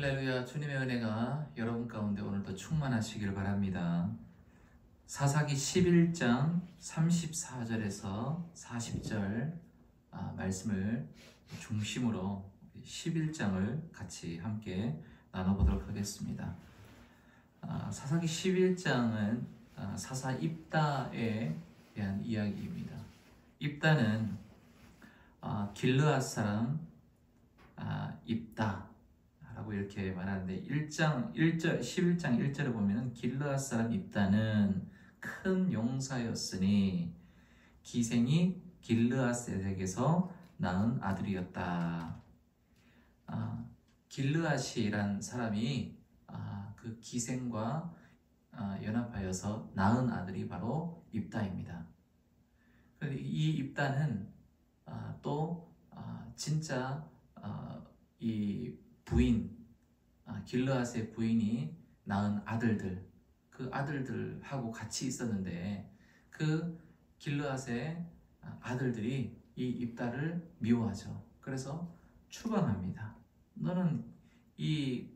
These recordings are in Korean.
할렐루야. 주님의 은혜가 여러분 가운데 오늘도 충만하시길 바랍니다. 사사기 11장 34절에서 40절 말씀을 중심으로 11장을 같이 함께 나눠보도록 하겠습니다. 사사기 11장은 사사 입다에 대한 이야기입니다. 입다는 길르앗 사람 입다 라고 이렇게 말하는데 11장 1절에 보면 길르앗 사람 입다는 큰 용사였으니 기생이 길르앗에게서 낳은 아들이었다. 길르앗이란 사람이 그 기생과 연합하여서 낳은 아들이 바로 입다입니다. 이 입다는 또 진짜 이 부인, 길르앗의 부인이 낳은 아들들, 그 아들들하고 같이 있었는데 그 길르앗의 아들들이 이 입다를 미워하죠. 그래서 추방합니다. 너는 이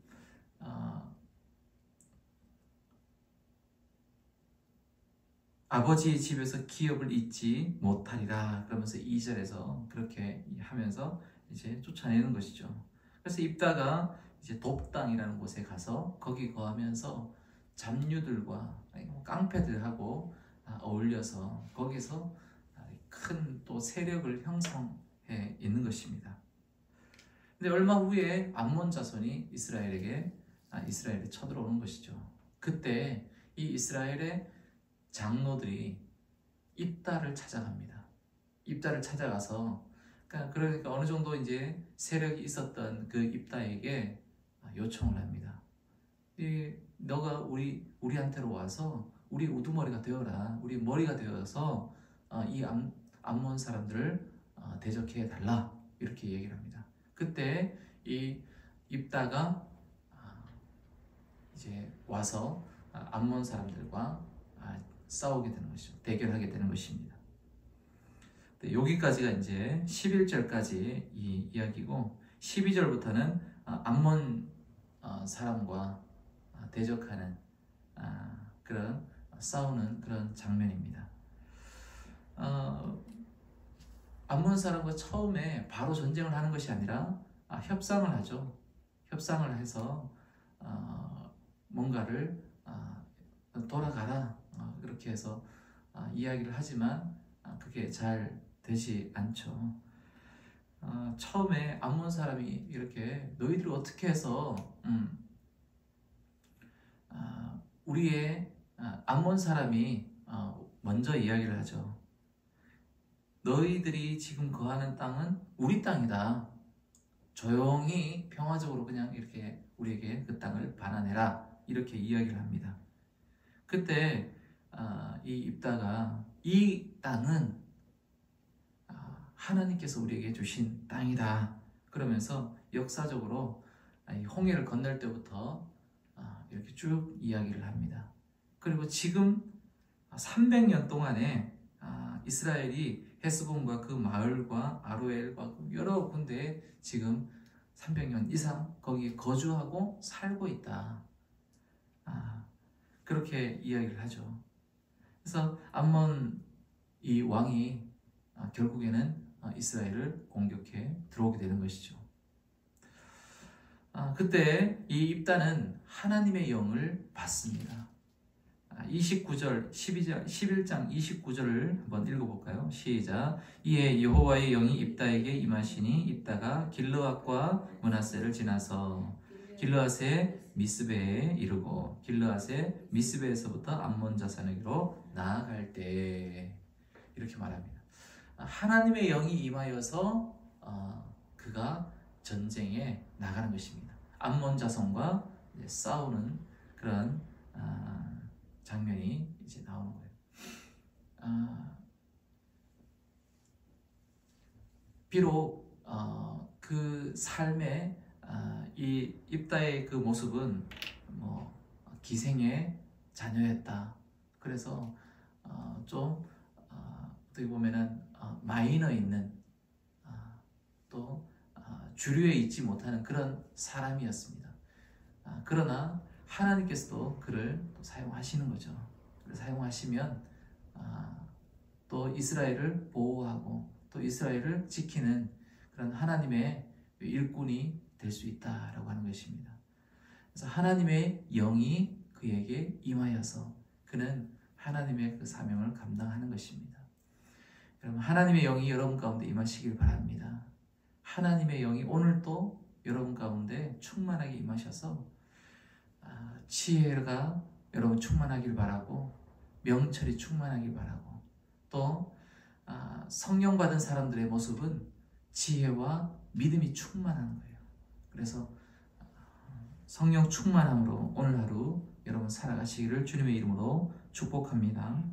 아버지의 집에서 기업을 잊지 못하리라 그러면서 2절에서 그렇게 하면서 이제 쫓아내는 것이죠. 그래서 입다가 이제 돕당이라는 곳에 가서 거기 거하면서 잡류들과 깡패들하고 어울려서 거기서 큰 또 세력을 형성해 있는 것입니다. 근데 얼마 후에 암몬 자손이 이스라엘에 쳐들어오는 것이죠. 그때 이 이스라엘의 장로들이 입다를 찾아갑니다. 입다를 찾아가서 그러니까 어느 정도 이제 세력이 있었던 그 입다에게 요청을 합니다. 너가 우리한테로 와서 우리 우두머리가 되어라. 우리 머리가 되어서 이 암몬 사람들을 대적해 달라. 이렇게 얘기를 합니다. 그때 이 입다가 이제 와서 암몬 사람들과 싸우게 되는 것이죠. 대결하게 되는 것입니다. 여기까지가 이제 11절까지 이 이야기고 12절부터는 암몬 사람과 대적하는 그런 싸우는 그런 장면입니다. 암몬 사람과 처음에 바로 전쟁을 하는 것이 아니라 협상을 하죠. 협상을 해서 뭔가를 돌아가라 그렇게 해서 이야기를 하지만 그게 잘 되지 않죠. 처음에 암몬 사람이 이렇게 너희들이 어떻게 해서 우리의 암몬 사람이 먼저 이야기를 하죠. 너희들이 지금 거하는 땅은 우리 땅이다. 조용히 평화적으로 그냥 이렇게 우리에게 그 땅을 반환해라. 이렇게 이야기를 합니다. 그때 이 입다가 이 땅은 하나님께서 우리에게 주신 땅이다. 그러면서 역사적으로 홍해를 건널 때부터 이렇게 쭉 이야기를 합니다. 그리고 지금 300년 동안에 이스라엘이 헤스본과 그 마을과 아로엘과 여러 군데에 지금 300년 이상 거기에 거주하고 살고 있다. 그렇게 이야기를 하죠. 그래서 암몬 이 왕이 결국에는 이스라엘을 공격해 들어오게 되는 것이죠. 그때 이 입다는 하나님의 영을 받습니다. 29절, 11장 29절을 한번 읽어볼까요? 시작. 이에 여호와의 영이 입다에게 임하시니 입다가 길르앗과 므낫세를 지나서 길르앗의 미스베에 이르고 길르앗의 미스베에서부터 암몬 자손에게로 나아갈 때 이렇게 말합니다. 하나님의 영이 임하여서 그가 전쟁에 나가는 것입니다. 암몬 자손과 싸우는 그런 장면이 이제 나오는 거예요. 비록 그 삶의 이 입다의 그 모습은 뭐 기생의 자녀였다. 그래서 좀 어떻게 보면은 마이너 있는 또 주류에 있지 못하는 그런 사람이었습니다. 그러나 하나님께서도 그를 또 사용하시는 거죠. 그를 사용하시면 또 이스라엘을 보호하고 또 이스라엘을 지키는 그런 하나님의 일꾼이 될 수 있다라고 하는 것입니다. 그래서 하나님의 영이 그에게 임하여서 그는 하나님의 그 사명을 감당하는 것입니다. 여러분, 하나님의 영이 여러분 가운데 임하시길 바랍니다. 하나님의 영이 오늘도 여러분 가운데 충만하게 임하셔서 지혜가 여러분 충만하길 바라고, 명철이 충만하길 바라고, 또 성령 받은 사람들의 모습은 지혜와 믿음이 충만한 거예요. 그래서 성령 충만함으로 오늘 하루 여러분 살아가시기를 주님의 이름으로 축복합니다.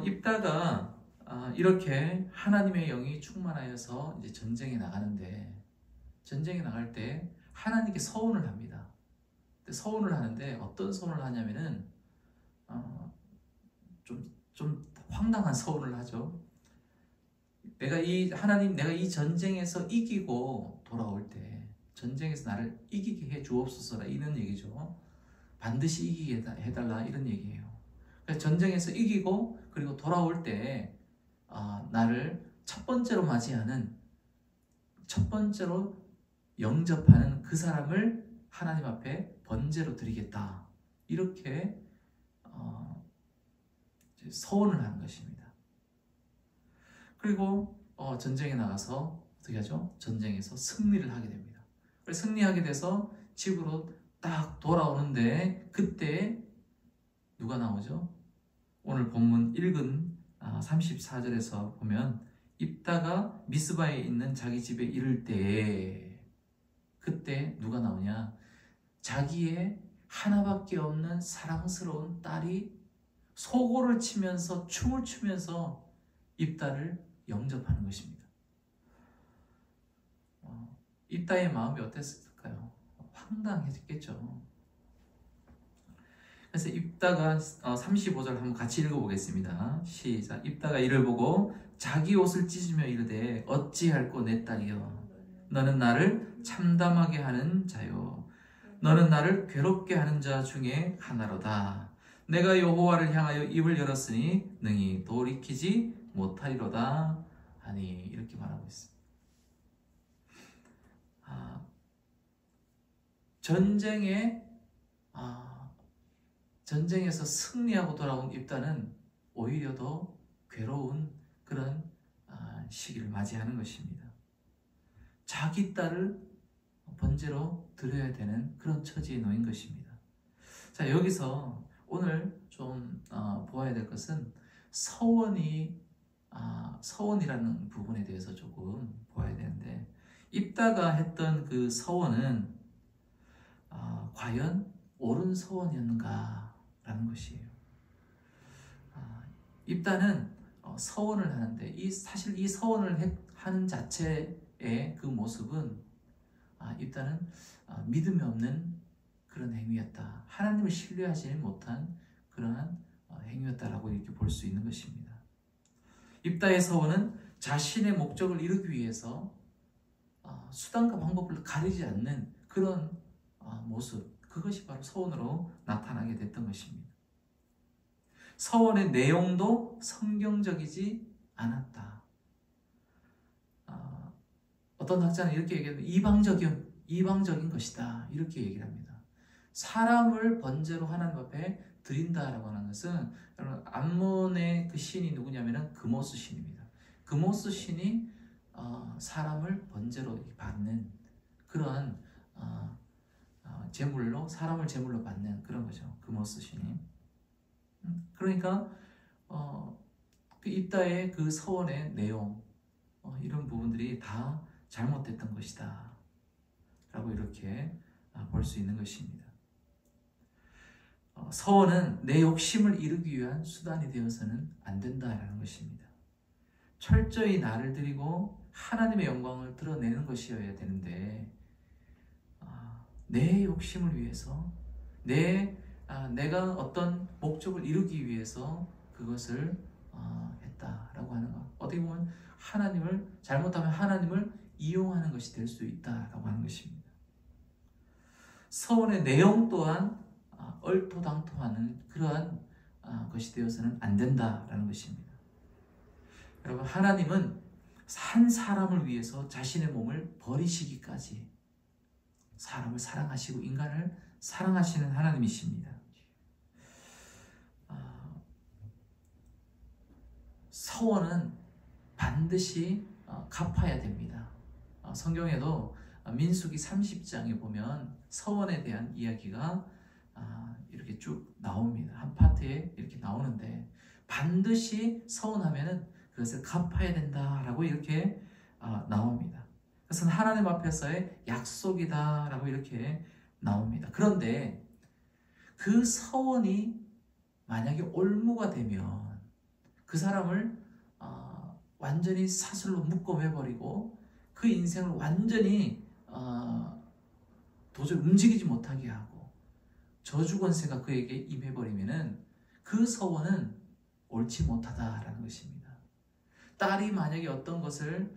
입다가 이렇게 하나님의 영이 충만하여서 이제 전쟁에 나가는데, 전쟁에 나갈 때 하나님께 서원을 합니다. 서원을 하는데 어떤 서원을 하냐면은 좀 황당한 서원을 하죠. 내가 이 전쟁에서 이기고 돌아올 때 전쟁에서 나를 이기게 해 주옵소서라, 이런 얘기죠. 반드시 이기게 해달라, 이런 얘기예요. 그래서 전쟁에서 이기고 그리고 돌아올 때 나를 첫 번째로 맞이하는, 첫 번째로 영접하는 그 사람을 하나님 앞에 번제로 드리겠다, 이렇게 서원을 하는 것입니다. 그리고 전쟁에 나가서 어떻게 하죠? 전쟁에서 승리를 하게 됩니다. 그래서 승리하게 돼서 집으로 딱 돌아오는데 그때 누가 나오죠? 오늘 본문 읽은 34절에서 보면 입다가 미스바에 있는 자기 집에 이를 때에, 그때 누가 나오냐? 자기의 하나밖에 없는 사랑스러운 딸이 소고를 치면서 춤을 추면서 입다를 영접하는 것입니다. 입다의 마음이 어땠을까요? 황당했겠죠. 그래서 입다가 35절 한번 같이 읽어보겠습니다. 시작. 입다가 이를 보고 자기 옷을 찢으며 이르되 어찌할꼬 내 딸이여, 너는 나를 참담하게 하는 자요, 너는 나를 괴롭게 하는 자 중에 하나로다. 내가 여호와를 향하여 입을 열었으니 능히 돌이키지 못하리로다 하니, 이렇게 말하고 있습니다. 전쟁에서 승리하고 돌아온 입다는 오히려 더 괴로운 그런 시기를 맞이하는 것입니다. 자기 딸을 번제로 드려야 되는 그런 처지에 놓인 것입니다. 자, 여기서 오늘 좀 보아야 될 것은 서원이라는 부분에 대해서 조금 보아야 되는데, 입다가 했던 그 서원은 과연 옳은 서원이었는가라는 것이에요. 입다는 서원을 하는데 사실 이 서원을 하는 자체의 그 모습은 입다는 믿음이 없는 그런 행위였다, 하나님을 신뢰하지 못한 그러한 행위였다라고 이렇게 볼 수 있는 것입니다. 입다의 서원은 자신의 목적을 이루기 위해서 수단과 방법을 가리지 않는 그런 모습, 그것이 바로 서원으로 나타나게 됐던 것입니다. 서원의 내용도 성경적이지 않았다. 어떤 학자는 이렇게 얘기합니다. 이방적인 것이다, 이렇게 얘기를 합니다. 사람을 번제로 하나님 앞에 드린다라고 하는 것은, 여러분, 암몬의 그 신이 누구냐면은 그모스 신입니다. 그모스 신이 사람을 번제로 받는 그러한 제물로, 사람을 제물로 받는 그런 거죠. 그모스 신이. 그러니까 그 입다의 그 서원의 내용, 이런 부분들이 다 잘못됐던 것이다 라고 이렇게 볼 수 있는 것입니다. 서원은 내 욕심을 이루기 위한 수단이 되어서는 안 된다라는 것입니다. 철저히 나를 드리고 하나님의 영광을 드러내는 것이어야 되는데, 내 욕심을 위해서, 내가 어떤 목적을 이루기 위해서 그것을 했다라고 하는 것, 어떻게 보면 잘못하면 하나님을 이용하는 것이 될 수 있다라고 하는 것입니다. 서원의 내용 또한 얼토당토하는 그러한 것이 되어서는 안 된다라는 것입니다. 여러분, 하나님은 한 사람을 위해서 자신의 몸을 버리시기까지 사람을 사랑하시고 인간을 사랑하시는 하나님이십니다. 서원은 반드시 갚아야 됩니다. 성경에도 민수기 30장에 보면 서원에 대한 이야기가 이렇게 쭉 나옵니다. 한 파트에 이렇게 나오는데 반드시 서원하면은 그것을 갚아야 된다라고 이렇게 나옵니다. 그것은 하나님 앞에서의 약속이다라고 이렇게 나옵니다. 그런데 그 서원이 만약에 올무가 되면 그 사람을 완전히 사슬로 묶어매버리고 그 인생을 완전히 도저히 움직이지 못하게 하고 저주권세가 그에게 임해버리면은 그 서원은 옳지 못하다라는 것입니다. 딸이 만약에 어떤 것을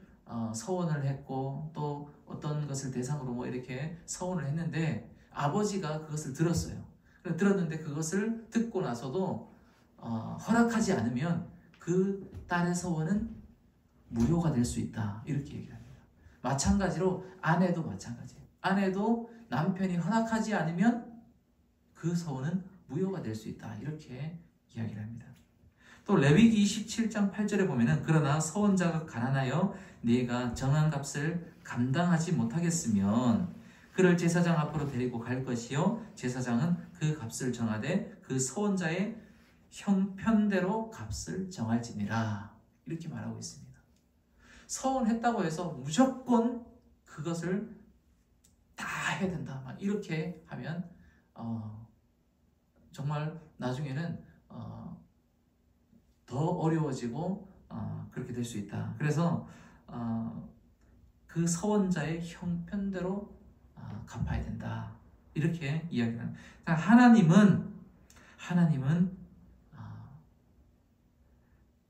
서원을 했고 또 어떤 것을 대상으로 뭐 이렇게 서원을 했는데 아버지가 그것을 들었어요. 들었는데 그것을 듣고 나서도 허락하지 않으면 그 딸의 서원은 무효가 될 수 있다, 이렇게 얘기를 합니다. 마찬가지로 아내도 마찬가지예요. 아내도 남편이 허락하지 않으면 그 서원은 무효가 될 수 있다, 이렇게 이야기를 합니다. 또 레위기 27장 8절에 보면은 그러나 서원자가 가난하여 네가 정한 값을 감당하지 못하겠으면 그를 제사장 앞으로 데리고 갈 것이요 제사장은 그 값을 정하되 그 서원자의 형편대로 값을 정할지니라, 이렇게 말하고 있습니다. 서원했다고 해서 무조건 그것을 다 해야 된다, 막 이렇게 하면 정말 나중에는 더 어려워지고 그렇게 될 수 있다. 그래서 그 서원자의 형편대로 갚아야 된다, 이렇게 이야기를 합니다. 하나님은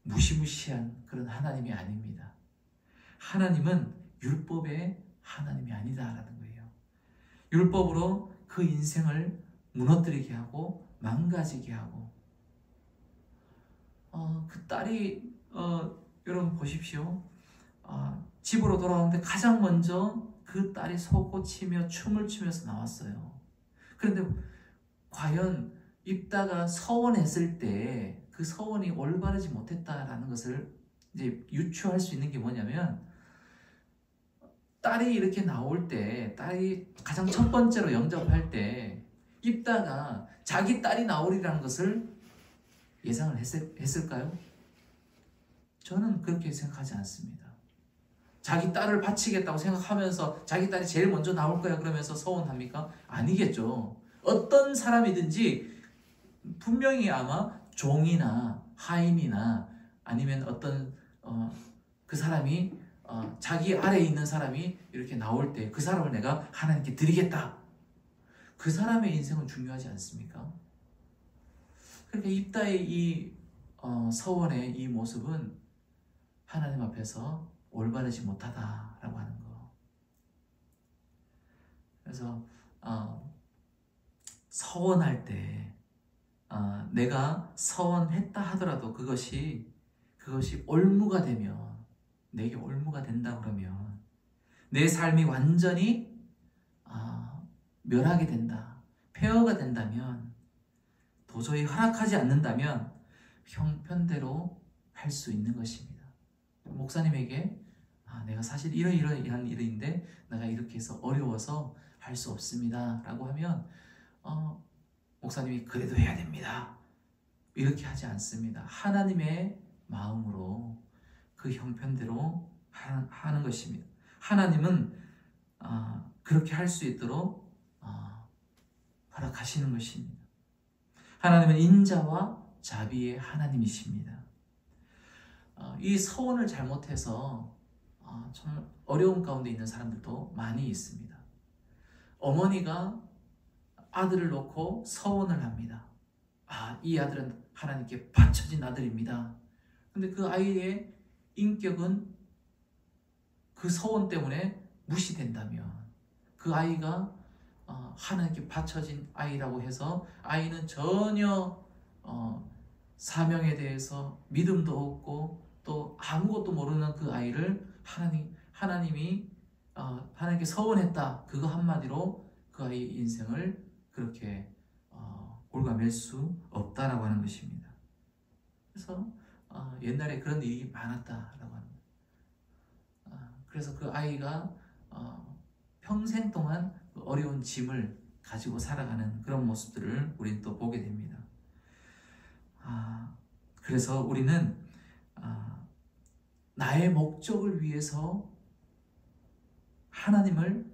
무시무시한 그런 하나님이 아닙니다. 하나님은 율법의 하나님이 아니다라는 거예요. 율법으로 그 인생을 무너뜨리게 하고 망가지게 하고 그 딸이 여러분 보십시오. 집으로 돌아오는데 가장 먼저 그 딸이 솟구치며 춤을 추면서 나왔어요. 그런데 과연 입다가 서원했을 때 그 서원이 올바르지 못했다라는 것을 이제 유추할 수 있는 게 뭐냐면, 딸이 이렇게 나올 때, 딸이 가장 첫 번째로 영접할 때 입다가 자기 딸이 나오리라는 것을 예상을 했을까요? 저는 그렇게 생각하지 않습니다. 자기 딸을 바치겠다고 생각하면서 자기 딸이 제일 먼저 나올 거야 그러면서 서원합니까? 아니겠죠. 어떤 사람이든지 분명히 아마 종이나 하인이나 아니면 어떤 그 사람이 자기 아래에 있는 사람이 이렇게 나올 때 그 사람을 내가 하나님께 드리겠다, 그 사람의 인생은 중요하지 않습니까? 그러니까 입다의 이 서원의 이 모습은 하나님 앞에서 올바르지 못하다라고 하는 거. 그래서 서원할 때 내가 서원했다 하더라도 그것이 올무가 되면, 내게 올무가 된다 그러면, 내 삶이 완전히 멸하게 된다, 폐허가 된다면, 도저히 허락하지 않는다면 형편대로 할 수 있는 것입니다. 목사님에게 내가 사실 이러이러한 일인데 내가 이렇게 해서 어려워서 할 수 없습니다 라고 하면 목사님이 그래도 해야 됩니다, 이렇게 하지 않습니다. 하나님의 마음으로 그 형편대로 하는 것입니다. 하나님은 그렇게 할 수 있도록 허락하시는 것입니다. 하나님은 인자와 자비의 하나님이십니다. 이 서원을 잘못해서 정말 어려운 가운데 있는 사람들도 많이 있습니다. 어머니가 아들을 놓고 서원을 합니다. 이 아들은 하나님께 바쳐진 아들입니다. 근데 그 아이의 인격은 그 서원 때문에 무시된다면, 그 아이가 하나님께 바쳐진 아이라고 해서 아이는 전혀 사명에 대해서 믿음도 없고 또 아무것도 모르는 그 아이를 하나님이 하나님께 서운했다, 그거 한마디로 그 아이의 인생을 그렇게 올가맬 수 없다라고 하는 것입니다. 그래서 옛날에 그런 일이 많았다라고 합니다. 그래서 그 아이가 평생 동안 그 어려운 짐을 가지고 살아가는 그런 모습들을 우리는 또 보게 됩니다. 그래서 우리는 나의 목적을 위해서 하나님을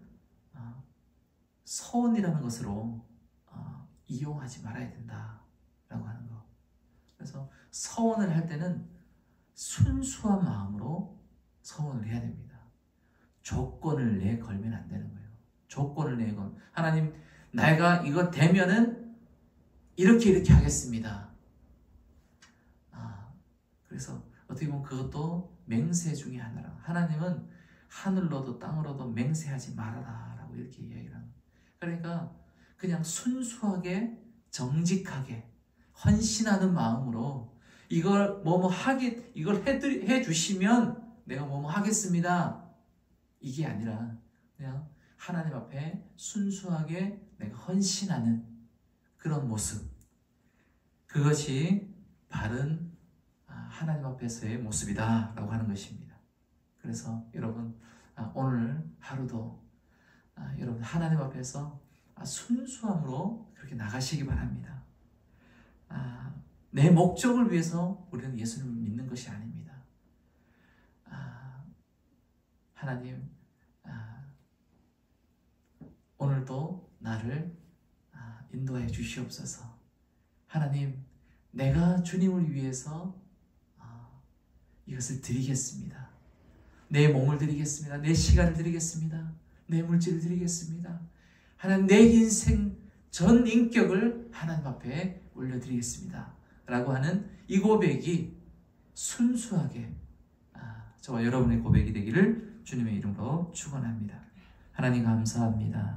서원이라는 것으로 이용하지 말아야 된다라고 하는 거. 그래서 서원을 할 때는 순수한 마음으로 서원을 해야 됩니다. 조건을 내걸면 안 되는 거예요. 조건을 내걸면 하나님, 내가 이거 되면은 이렇게 하겠습니다. 그래서 어떻게 보면 그것도 맹세 중에 하나라. 하나님은 하늘로도 땅으로도 맹세하지 말아라 라고 이렇게 이야기를 합니다. 그러니까 그냥 순수하게 정직하게 헌신하는 마음으로 이걸 이걸 해주시면 내가 하겠습니다, 이게 아니라 그냥 하나님 앞에 순수하게 내가 헌신하는 그런 모습, 그것이 바른 하나님 앞에서의 모습이다 라고 하는 것입니다. 그래서 여러분, 오늘 하루도 여러분 하나님 앞에서 순수함으로 그렇게 나가시기 바랍니다. 내 목적을 위해서 우리는 예수님을 믿는 것이 아닙니다. 하나님, 오늘도 나를 인도하여 주시옵소서. 하나님, 내가 주님을 위해서 이것을 드리겠습니다. 내 몸을 드리겠습니다. 내 시간을 드리겠습니다. 내 물질을 드리겠습니다. 하나님, 내 인생 전 인격을 하나님 앞에 올려드리겠습니다 라고 하는 이 고백이 순수하게 저와 여러분의 고백이 되기를 주님의 이름으로 축원합니다. 하나님 감사합니다.